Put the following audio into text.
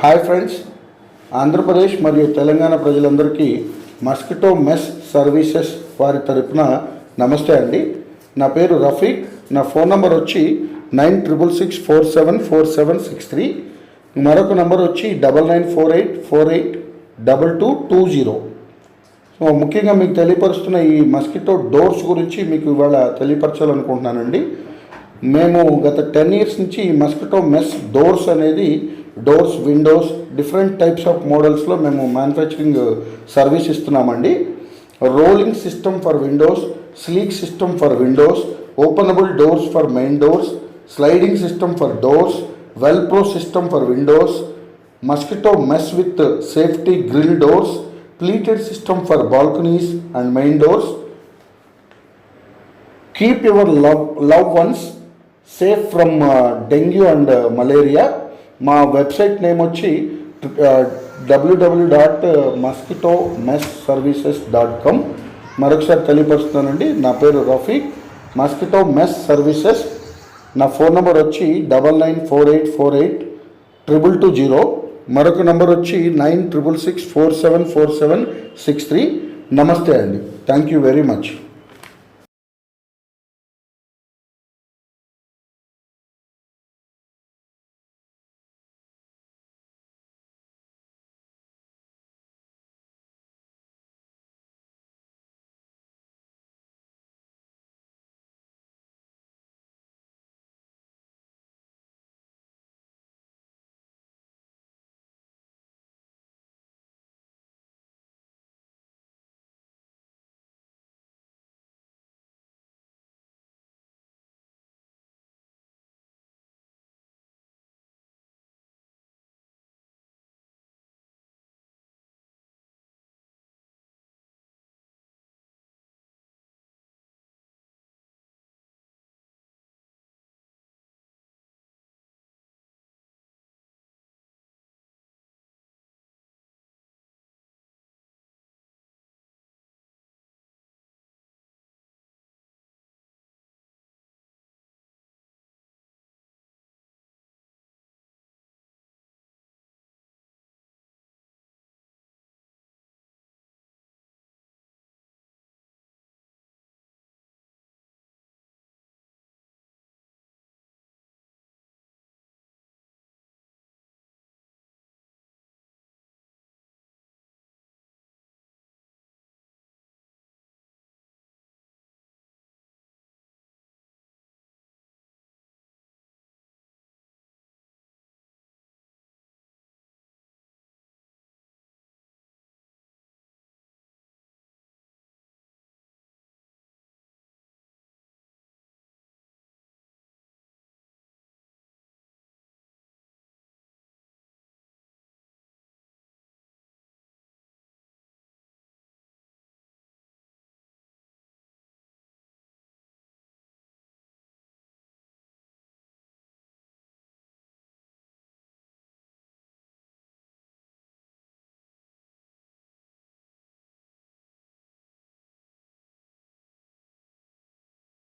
Hi friends, Andhra Pradesh మరియు తెలంగాణ ప్రజలందరికీ mosquito mesh services వారి తరపున నమస్తే అండి. నా పేరు రఫీక్. నా ఫోన్ నెంబర్ వచ్చి 9664747763. మరొక నెంబర్ వచ్చి 9948482220. సో ముఖ్యంగా మీకు తెలియపరుస్తున్న ఈ మస్కిటో డోర్స్ గురించి మీకు ఇవాళ తెలియపరచాలనుకుంటున్నానండి. మేము గత 10 years నుంచి ఈ మస్కిటో మెస్ డోర్స్ అనేది doors, windows, different types of మోడల్స్లో మేము మ్యానుఫ్యాక్చరింగ్ సర్వీస్ ఇస్తున్నామండి. Rolling system for windows, sleek system for windows, openable doors for main doors, sliding system for doors, wellpro system for windows, mosquito mesh with safety grill doors, pleteed system for balconies and main doors. Keep your love ones safe from dengue and malaria. మా website name వచ్చి www.mosquitomeservices.com. మరొకసారి తెలియపరుస్తున్నానండి. నా పేరు Rafiq. Mosquito mesh services. నా phone number వచ్చి 9948482220. మరొక number వచ్చి 9666474763. నమస్తే అండి. Thank you very much.